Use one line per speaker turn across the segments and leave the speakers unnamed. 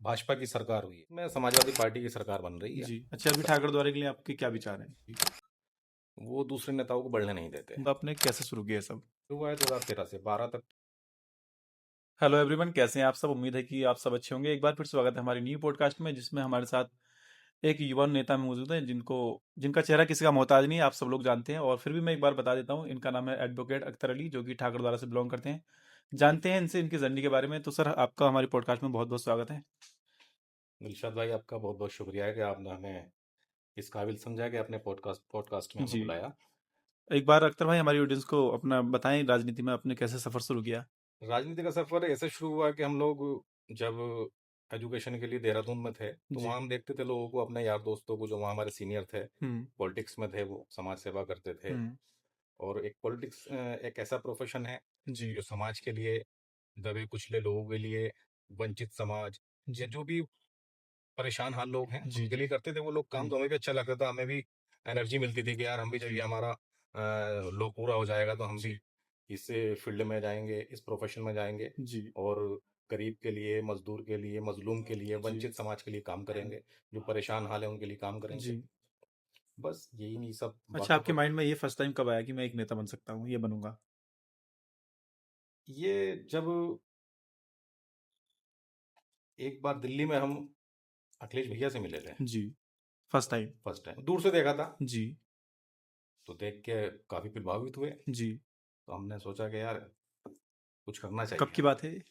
भाजपा की सरकार हुई है, मैं समाजवादी पार्टी की सरकार बन रही है।
जी। अच्छा, अभी ठाकुर द्वारा के लिए आपके क्या विचार हैं? जी।
वो दूसरे नेताओं को बढ़ने नहीं देते।
तो आपने कैसे शुरू किया ये सब?
हुआ है 2013 से 12 तक।
हेलो एवरीवन, कैसे हैं आप सब? उम्मीद है कि आप सब अच्छे होंगे। एक बार फिर स्वागत है हमारी न्यू पॉडकास्ट में, जिसमें हमारे साथ एक युवा नेता मौजूद हैं जिनका चेहरा किसी का मोहताज नहीं है, आप सब लोग जानते हैं। और फिर भी मैं एक बार बता देता हूँ, इनका नाम है एडवोकेट अख्तर अली, जो कि ठाकुर द्वारा से बिलोंग करते हैं। जानते हैं इनसे, इनकी जर्नी के बारे में। तो सर, आपका हमारी पॉडकास्ट में बहुत बहुत स्वागत है।
दिलशाद भाई, आपका बहुत बहुत शुक्रिया है कि आपने हमें इस काबिल समझा कि अपने पॉडकास्ट में हमें
जी।
बुलाया।
एक बार अख्तर भाई हमारी ऑडियंस को अपना बताएं, राजनीति में आपने कैसे सफर शुरू किया?
राजनीति का सफर ऐसे शुरू हुआ कि हम लोग जब एजुकेशन के लिए देहरादून में थे, तो
जी।
वहाँ हम देखते थे लोगों को, अपने यार दोस्तों को, जो वहाँ हमारे सीनियर थे,
हम्म।
पॉलिटिक्स में थे, वो समाज सेवा करते थे।
हम्म।
और एक पॉलिटिक्स एक ऐसा प्रोफेशन है
जी।
जो समाज के लिए, दबे कुचले लोगों के लिए, वंचित समाज या
जी।
जो भी परेशान हाल लोग हैं
जी।
उनके
जी।
लिए करते थे वो लोग काम। तो हमें भी अच्छा लगता था, हमें भी एनर्जी मिलती थी कि यार हम भी, जब ये
जी।
हमारा लोग पूरा हो जाएगा तो हम भी
जी।
इस फील्ड में जाएंगे, इस प्रोफेशन में जाएंगे
जी।
और गरीब के लिए, मजदूर के लिए, मजलूम के लिए,
जी।
वंचित समाज के लिए काम करेंगे, जो परेशान हाल है उनके लिए काम करेंगे।
जी।
बस यही नहीं, सब
अच्छा,
बाकी
आपके माइंड में ये फर्स्ट टाइम कब आया कि मैं एक नेता बन सकता हूँ, ये बनूंगा?
ये जब एक बार दिल्ली में हम अखिलेश भैया से मिले थे,
जी। First time.
फर्स्ट टाइम दूर से देखा था,
जी।
तो देख के काफी प्रभावित हुए।
जी।
तो हमने सोचा कि यार कुछ करना
कब
चाहिए।
की बात है ये?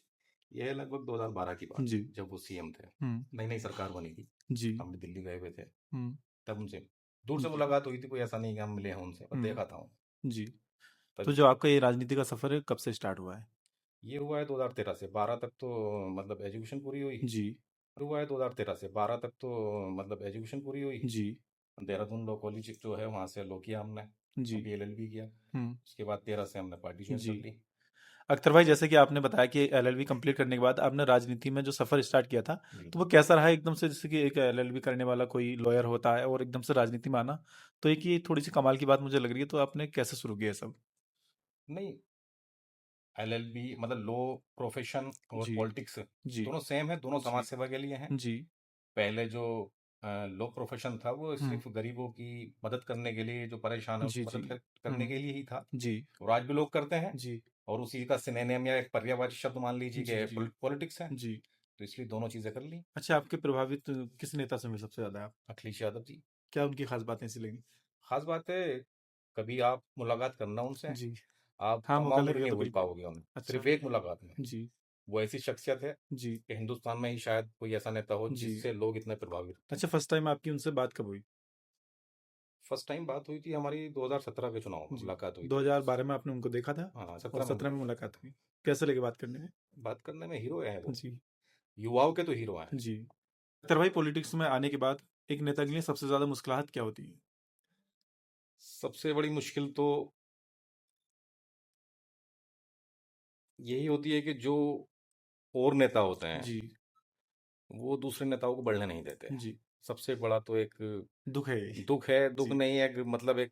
ये लगभग 2012 की बात है,
जी।
जब वो सीएम थे।
हम्म।
नई नई सरकार बनी थी,
जी।
हम भी दिल्ली गए हुए थे।
हम्म।
तब उनसे दूर से
जी।
मुलाकात हुई थी, कोई ऐसा नहीं कि हम मिले हैं उनसे, पर देखा था उन्हें।
जी।
तब
तो जो आपका ये राजनीति का सफर है, कब से स्टार्ट हुआ है?
ये हुआ है 2013 से 12 तक, तो मतलब एजुकेशन पूरी हुई।
जी।
हुआ है 2013 से 12 तक, तो मतलब एजुकेशन पूरी हुई।
जी।
देहरादून लॉ कॉलेज जो है, वहाँ से लॉ किया हमने।
जी।
अभी एलएलबी किया।
हम्म।
उसके बाद 13 से हमने पार्टी ज्वाइन कर
जी।
ली।
अख्तर भाई, जैसे कि आपने बताया कि एलएलबी कंप्लीट करने के बाद आपने राजनीति में जो सफर स्टार्ट किया था, तो वो
बिल्कुल।
कैसा रहा एकदम से? जैसे कि एक एलएलबी करने वाला कोई लॉयर होता है और एकदम से राजनीति में आना, तो एक ये थोड़ी सी कमाल की बात मुझे लग रही है। तो आपने कैसे शुरू किया ये सब?
नहीं, एलएलबी मतलब लॉ प्रोफेशन और
जी।
पॉलिटिक्स
जी।
दोनों सेम है, दोनों समाज
जी।
सेवा के लिए हैं।
जी।
पहले जो लॉ प्रोफेशन था वो
हुँ।
सिर्फ गरीबों की मदद करने के लिए, जो परेशान है
जी,
उसकी
जी।
करने
हुँ।
के लिए ही था।
जी।
और आज भी लोग करते हैं।
जी।
और उसी का सिनोनिम या एक पर्यायवाची शब्द मान लीजिए
जी, जी।
कि पॉलिटिक्स है।
जी।
तो इसलिए दोनों चीजें कर ली।
अच्छा, आपके प्रभावित किस नेता से हुए सबसे ज़्यादा आप?
अखिलेश यादव जी।
क्या उनकी ख़ास बातें ऐसी लगी?
खास बात है, कभी आप मुलाकात करना उनसे,
जी।
आप
हाँ, मौका
अमाउंट भी
लगेगा
नहीं
तो
भूल
बिल्कुल।
पाओगे उन्हें,
अच्छा।
सिर्फ एक मुलाकात में।
जी।
वो ऐसी शख्सियत है
जी।
कि हिंदुस्तान में ही शायद कोई ऐसा नेता हो
जी।
जिससे लोग इतने प्रभावित होते हैं।
अच्छा, फर्स्ट टाइम आपकी उनसे बात कब हुई?
फर्स्ट टाइम बात हुई थी हमारी 2017 के चुनाव में,
जी।
मुलाकात हुई थी।
2012 में आपने उनको देखा था
हाँ,
और
17 में
17 में
मुलाकात हुई
मुलाकात हुई। कैसे लगे बात करने में?
थी। बात करने में हीरो है वो,
जी।
युवाओं के तो हीरो हैं।
जी। अख्तर भाई, पॉलिटिक्स में आने के बाद एक नेता के लिए सबसे ज़्यादा मुश्किलात क्या होती है?
सबसे बड़ी मुश्किल तो यही होती है कि जो और नेता होते हैं
जी।
वो दूसरे नेताओं को बढ़ने नहीं देते।
जी।
सबसे बड़ा तो एक
दुःख है ये।
दुख है, दुख
जी।
नहीं है, एक मतलब एक,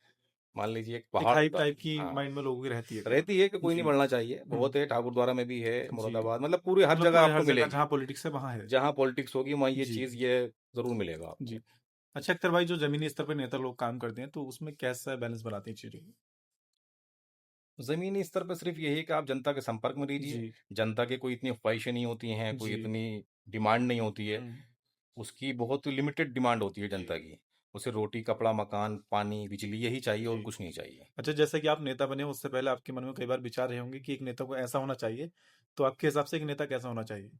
मान लीजिए एक
एक
पहाड़
हाइप
का।
टाइप की
हाँ,
माइंड में लोगों की रहती है कई बार।
रहती है कि कोई नहीं
जी।
बढ़ना चाहिए,
हुँ।
बहुत है, ठाकुर द्वारा में भी है,
जी।
मुरादाबाद, मतलब पूरी हर
मतलब
जगह
पूरे
आपको
हर जगह
मिलेगी।
जहाँ पॉलिटिक्स है वहाँ है।
जहाँ पॉलिटिक्स होगी वहाँ ये
जी।
चीज, ये जरूर मिलेगा
जी।
आपको।
अच्छा अख्तर भाई, जो ज़मीनी स्तर पे नेता लोग काम करते हैं, तो उसमें कैसा बैलेंस बनाते हैं चीज़ों को?
जमीनी स्तर पर सिर्फ यही है कि आप जनता के संपर्क में रहिए।
जी।
जनता की कोई इतनी ख्वाहिशें नहीं होती हैं, कोई
जी।
इतनी डिमांड नहीं होती है।
हुँ।
उसकी बहुत लिमिटेड डिमांड होती है
जी।
जनता की। उसे रोटी, कपड़ा, मकान, पानी, बिजली यही चाहिए और
जी।
कुछ नहीं चाहिए।
अच्छा, जैसे कि आप नेता बने, उससे पहले आपके मन में कई बार विचार रहे होंगे कि एक नेता को ऐसा होना चाहिए, तो आपके हिसाब से एक नेता कैसा होना चाहिए?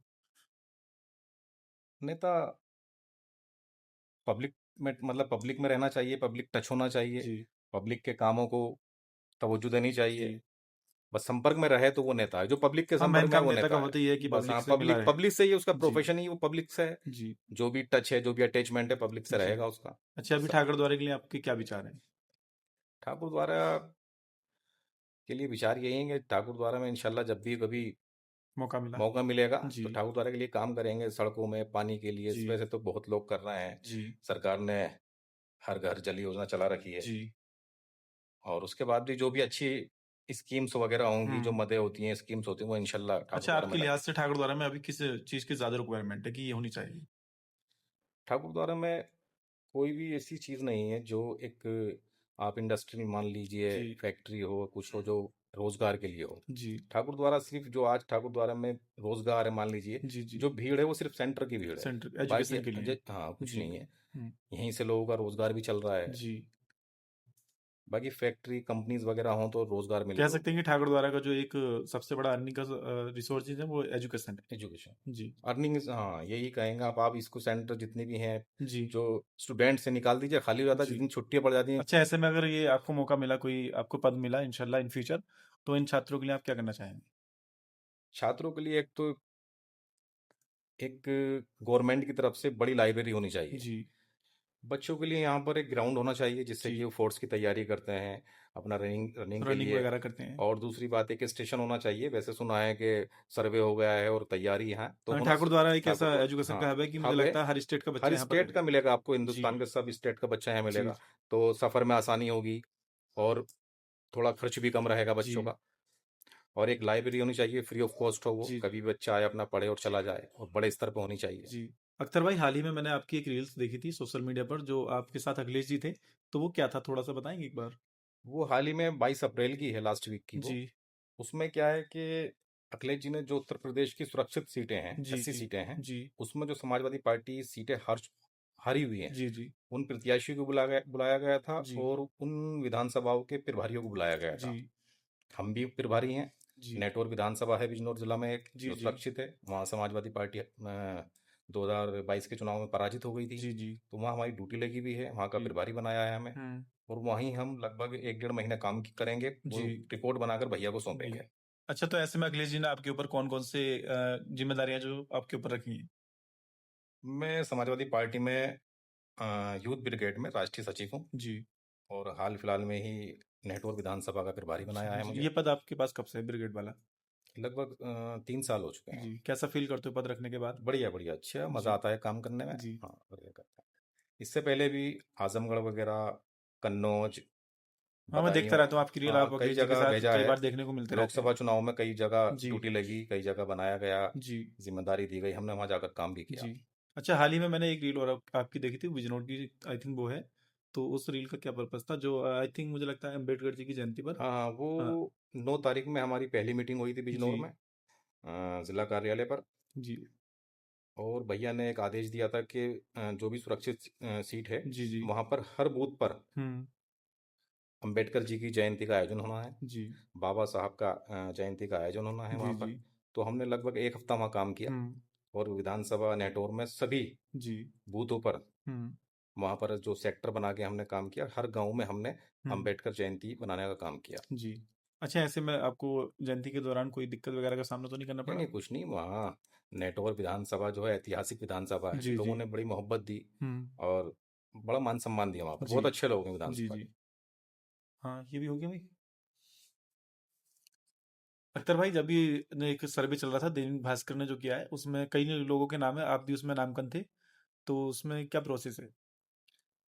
नेता पब्लिक में, मतलब पब्लिक में रहना चाहिए, पब्लिक टच होना चाहिए,
जी।
पब्लिक के कामों को तवज्जो देनी चाहिए।
जी।
बस संपर्क में रहे तो वो नेता है, जो पब्लिक के
हाँ,
संपर्क
मेन
में है
काम
वो
नेता का
नेता है।
होता ही है कि
बस
पब्लिक
हाँ,
से मिला
पब्लिक
रहे।
पब्लिक से ही उसका
जी।
प्रोफेशन ही वो पब्लिक से है।
जी।
जो भी टच है, जो भी अटैचमेंट है, पब्लिक से
जी।
रहेगा उसका।
अच्छा, अभी
स-
ठाकुर द्वारा के लिए आपके क्या विचार हैं?
ठाकुर द्वारा के लिए विचार यही है कि ठाकुर द्वारा में इंशाल्लाह जब भी कभी
मौका मिला?
मौका मिलेगा
जी।
तो ठाकुर द्वारा के लिए काम करेंगे, सड़कों में, पानी के लिए।
जी।
इस वजह से तो बहुत लोग कर रहे हैं।
जी।
सरकार ने हर घर जल योजना चला रखी है।
जी।
और उसके बाद भी जो भी अच्छी स्कीम्स वगैरह होंगी, जो
हम्म।
मदें होती हैं, स्कीम्स होती हैं, वो इंशाल्लाह
अच्छा,
ठाकुरद्वारा में
आपके
लगे।
लिहाज से ठाकुरद्वारा में अभी किस चीज की ज्यादा रिक्वायरमेंट है कि ये होनी चाहिए?
ठाकुरद्वारा में कोई भी ऐसी चीज़ नहीं है जो एक, आप इंडस्ट्री मान लीजिए,
जी
फैक्ट्री हो, कुछ हो जो रोजगार के लिए हो।
जी
ठाकुरद्वारा सिर्फ जो आज ठाकुरद्वारा में रोजगार है, मान लीजिए,
जी जी।
जो भीड़ है वो सिर्फ सेंटर की भीड़ है।
सेंटर
बाकी
एजुकेशन के लिए।
हाँ, कुछ
जी।
नहीं है।
हम्म।
यहीं से लोगों का रोजगार भी चल रहा है।
जी।
बाकी फैक्ट्री कंपनीज वगैरह हों तो रोजगार मिले
कह
लोगों
सकते हैं
को।
कि ठाकुरद्वारा का जो एक सबसे बड़ा अर्निंग का रिसोर्स है वो एजुकेशन
एजुकेशन,
है। जी
अर्निंग, हाँ यही कहेंगे आप इसको सेंटर जितने भी हैं,
जी
जो स्टूडेंट से निकाल दीजिए, खाली हो जाता है,
जी।
जितनी छुट्टियां पड़ जाती हैं।
अच्छा, ऐसे में अगर ये आपको मौका मिला, कोई आपको पद मिला इंशाल्लाह इन फ्यूचर, तो इन छात्रों के लिए आप क्या करना चाहेंगे?
छात्रों के लिए एक तो एक गवर्नमेंट की तरफ से बड़ी लाइब्रेरी होनी चाहिए।
जी
बच्चों के लिए यहाँ पर एक ग्राउंड होना चाहिए, जिससे
जी।
कि वो फोर्स की तैयारी करते हैं, अपना रनिंग रनिंग के
रनिंग
लिए।
वगैरह करते हैं।
और दूसरी बात, एक स्टेशन होना चाहिए। वैसे सुना है कि सर्वे हो गया है और तैयारी है, तो
हाँ,
होना
ठाकुरद्वारा एक ऐसा
ठाकुर,
एजुकेशन
हाँ,
का हब है कि मुझे
हब है।
लगता है हर स्टेट का बच्चा
हर
यहाँ पर
स्टेट का मिलेगा आपको,
जी
हिंदुस्तान के सब स्टेट का बच्चा यहाँ
जी
मिलेगा। तो सफ़र में आसानी होगी, और थोड़ा खर्च भी कम रहेगा
जी
बच्चों का। और एक लाइब्रेरी होनी चाहिए, फ्री ऑफ कॉस्ट हो, वो
जी
कभी भी बच्चा आए अपना पढ़े और चला जाए, और बड़े स्तर पर होनी चाहिए।
जी। अख्तर भाई, हाल ही में मैंने आपकी एक रील्स देखी थी सोशल मीडिया पर, जो आपके साथ अखिलेश जी थे, तो वो क्या था, थोड़ा सा बताएंगे एक बार?
वो हाल ही में 22 अप्रैल की है, लास्ट वीक की वो।
जी
उसमें क्या है कि अखिलेश जी ने जो उत्तर प्रदेश की सुरक्षित सीटें हैं,
जी
80
जी
सीटें हैं,
जी
उसमें जो समाजवादी पार्टी सीटें हारी हुई हैं,
जी जी
उन प्रत्याशियों को बुलाया गया था,
जी
और उन विधानसभाओं के प्रभारियों को बुलाया गया
जी
था। हम भी प्रभारी हैं।
जी
नेटवर्क विधानसभा है बिजनौर जिला में एक,
जी
जो
जी
सुरक्षित है। वहाँ समाजवादी पार्टी 2022 के चुनाव में पराजित हो गई थी।
जी जी
तो वहाँ हमारी ड्यूटी लगी हुई है, वहाँ का
जी।
प्रभारी बनाया है हमें।
हम्म।
और वहीं हम लगभग 1 डेढ़ महीना काम करेंगे, वो
जी
रिपोर्ट बनाकर भैया को
जी।
सौंपेंगे।
अच्छा, तो ऐसे में अखिलेश जी ने आपके ऊपर कौन कौन से जिम्मेदारियां जो आपके ऊपर रखी हैं?
मैं समाजवादी पार्टी में यूथ ब्रिगेड में राष्ट्रीय सचिव हूँ,
जी
और हाल फिलहाल में ही नेटवर्क विधानसभा का प्रभारी बनाया
अच्छा
है
जी,
मुझे।
ये पद आपके पास कब से है, ब्रिगेड वाला?
लगभग 3 साल हो चुके हैं।
जी, कैसा फील करते हो पद रखने के बाद?
बढ़िया बढ़िया, अच्छा मज़ा
जी
आता है काम करने में।
जी।
हाँ, बढ़िया करता है। इससे पहले भी आजमगढ़ वगैरह, कन्नौज,
हाँ, मैं देखता
बदायूं,
रहता हूँ आपकी रील,
हाँ
आप
कई
अखिलेश जी के
जगह
साथ
भेजा
कई
है।
बार देखने को मिलते रहते
लोकसभा
हैं।
चुनाव में कई जगह
जी
ड्यूटी लगी, कई जगह बनाया गया,
जी
जिम्मेदारी दी गई, हमने वहाँ जाकर काम भी किया।
जी। अच्छा, हाल ही में मैंने एक रील और आपकी देखी थी बिजनौर की, आई थिंक वो है, तो उस रील का क्या पर्पस था, जो आई थिंक मुझे लगता है अम्बेडकर जी की जयंती पर?
हाँ हाँ,
हाँ।
वो 9 तारीख में हमारी पहली मीटिंग हुई थी
जी
बिजनौर में, जिला कार्यालय पर।
जी
और भैया ने एक आदेश दिया था कि जो भी सुरक्षित सीट है,
जी जी।
वहाँ पर हर बूथ पर
हम्म।
अंबेडकर जी की जयंती का आयोजन होना है,
जी
बाबा साहब का जयंती का आयोजन होना है
जी
वहाँ
जी।
पर। तो हमने लगभग एक हफ्ता वहाँ काम किया,
हम्म।
और विधानसभा नेटवर्क में सभी
जी।
बूथों पर,
हम्म।
वहाँ पर जो सेक्टर बना के हमने काम किया, हर गांव में हमने
हम्म।
अंबेडकर जयंती बनाने का काम किया।
जी। अच्छा, ऐसे में आपको जयंती के दौरान कोई दिक्कत वगैरह का सामना तो नहीं करना
नहीं
पड़ा?
नहीं, कुछ नहीं। वहाँ नेटवर्क विधानसभा जो है, ऐतिहासिक विधानसभा है,
जी
लोगों
जी।
ने बड़ी मोहब्बत दी,
हम्म।
और बड़ा मान सम्मान दिया। वहाँ पर
जी
बहुत अच्छे लोग हैं
जी
विधानसभा
जी।
के।
हाँ, ये भी हो गया भाई। अख्तर भाई, जब भी ने एक सर्वे चल रहा था दैनिक भास्कर ने जो किया है, उसमें कई लोगों के नाम है, आप भी उसमें नामांकन थे, तो उसमें क्या प्रोसेस है?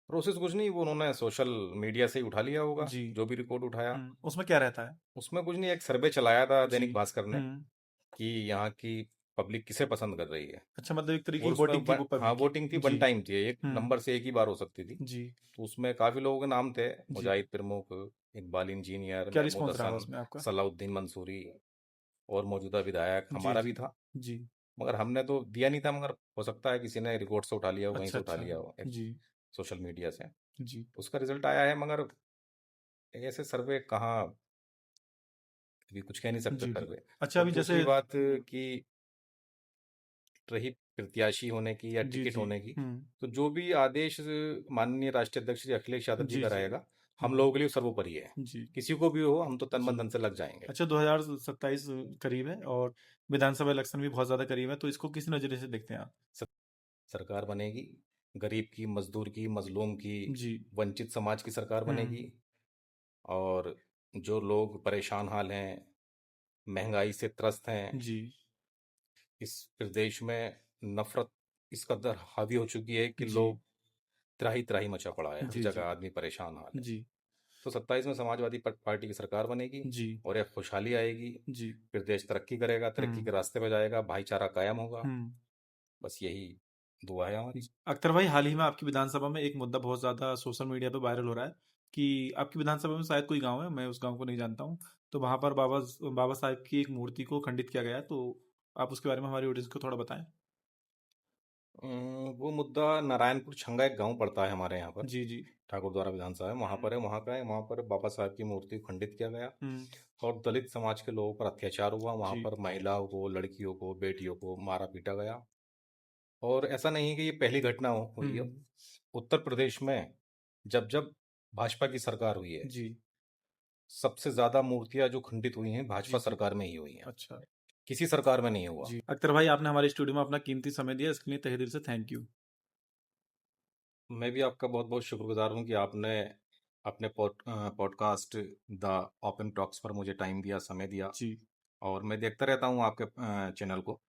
प्रोसेस कुछ नहीं, वो उन्होंने सोशल मीडिया से ही उठा लिया होगा,
जी।
जो भी रिपोर्ट उठाया।
उसमें क्या रहता है?
उसमें कुछ नहीं, एक सर्वे चलाया था
जी।
दैनिक भास्कर ने,
हम्म।
कि यहाँ की पब्लिक किसे पसंद कर रही है।
अच्छा, मतलब एक तरीके
और
की
उसमें
वोटिंग थी वो
हाँ,
पब्लिक की।
वोटिंग थी, वन
जी।
टाइम थी, एक
हम्म।
नंबर से एक ही बार हो सकती थी।
जी
तो उसमें काफ़ी लोगों के नाम थे,
जी।
मुजाहिद प्रमुख, इकबाल इंजीनियर,
क्या
महमूद
रिस्पॉन्स रहा
हसन,
उसमें आपका?
सलाउद्दीन मंसूरी, और मौजूदा विधायक
जी
हमारा भी
जी
था।
जी।
मगर हमने तो दिया नहीं था, मगर हो सकता है किसी ने रिकॉर्ड से उठा लिया हो, कहीं
अच्छा
से उठा
अच्छा।
लिया हो, एक
जी
सोशल मीडिया से।
जी
उसका रिजल्ट आया है, मगर ऐसे सर्वे कहाँ, अभी कुछ कह नहीं सकते
जी जी।
सर्वे।
अच्छा,
और
अभी जैसे
दूसरी बात कि रही प्रत्याशी होने की या
जी
टिकट
जी।
होने की,
हम्म।
तो जो भी आदेश माननीय राष्ट्रीय अध्यक्ष श्री अखिलेश यादव जी
जी
का
जी।
रहेगा, हम
हम्म।
लोगों के लिए सर्वोपरि है।
जी
किसी को भी हो, हम तो तन
जी।
मन धन से लग जाएंगे।
अच्छा, 2027 करीब है, और विधानसभा इलेक्शन भी बहुत ज्यादा करीब है, तो इसको किस नजरिए से देखते हैं आप?
स- सरकार बनेगी, गरीब की, मजदूर की, मजलूम की,
जी।
वंचित समाज की सरकार
हम्म।
बनेगी। और जो लोग परेशान हाल हैं, महंगाई से त्रस्त हैं,
जी
इस प्रदेश में नफरत इस कदर हावी हो चुकी है कि
जी
लोग त्राही त्राही मचा पड़ा है, हर
जी जी
जगह आदमी परेशान हाल है।
जी।
तो 27 में समाजवादी पार्टी की सरकार बनेगी
जी,
और एक खुशहाली आएगी,
जी।
फिर देश तरक्की करेगा, तरक्की के रास्ते पे जाएगा, भाईचारा कायम होगा।
हुँ।
बस यही दुआ है हमारी।
अख्तर भाई, हाल ही में आपकी विधानसभा में एक मुद्दा बहुत ज़्यादा सोशल मीडिया पे वायरल हो रहा है कि आपकी विधानसभा में शायद कोई गाँव है, मैं उस गाँव को नहीं जानता हूँ। तो वहाँ पर बाबा साहब की एक मूर्ति को खंडित किया गया है, तो आप उसके बारे में हमारी ऑडियंस को थोड़ा बताएँ?
वो मुद्दा नारायणपुर छंगा एक गांव पड़ता है हमारे यहाँ पर,
जी, जी।
ठाकुर द्वारा विधानसभा है, वहाँ पर है, वहाँ का है। वहाँ पर बाबा साहब की मूर्ति को खंडित किया गया
हुँ,
और दलित समाज के लोगों पर अत्याचार हुआ। वहाँ
जी,
पर महिलाओं को, लड़कियों को, बेटियों को मारा पीटा गया। और ऐसा नहीं है कि ये पहली घटना हुई है।
हुँ,
उत्तर प्रदेश में जब जब भाजपा की सरकार हुई है,
जी,
सबसे ज्यादा मूर्तियां जो खंडित हुई हैं भाजपा
जी, जी।
सरकार में ही हुई हैं,
अच्छा,
किसी सरकार में नहीं हुआ।
जी। अख्तर भाई, आपने हमारे स्टूडियो में अपना कीमती समय दिया, इसके लिए तहे दिल से थैंक यू।
मैं भी आपका बहुत बहुत शुक्रगुजार हूँ कि आपने अपने पॉडकास्ट द ओपन टॉक्स पर मुझे टाइम दिया, समय दिया।
जी,
और मैं देखता रहता हूँ आपके चैनल को,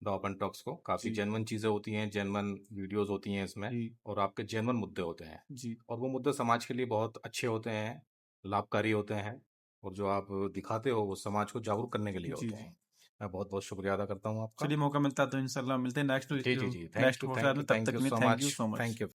द ओपन टॉक्स को। काफ़ी
जी,
जेन्युइन चीज़ें होती हैं, जेन्युइन वीडियोस होती हैं इसमें,
जी,
और आपके जेन्युइन मुद्दे होते हैं।
जी,
और वो मुद्दे समाज के लिए बहुत अच्छे होते हैं, लाभकारी होते हैं। और जो आप दिखाते हो वो समाज को जागरूक करने के लिए
जी,
होते
जी।
हैं। मैं बहुत बहुत शुक्रिया अदा करता हूँ आपका।
चलिए, मौका मिलता है तो इंशाल्लाह मिलते हैं नेक्स्ट
जी जी जी,
नेक्स्ट पॉडकास्ट में, तब तक
थैंक
के
यू
लिए
so
thank
much,
you so much.
Thank you.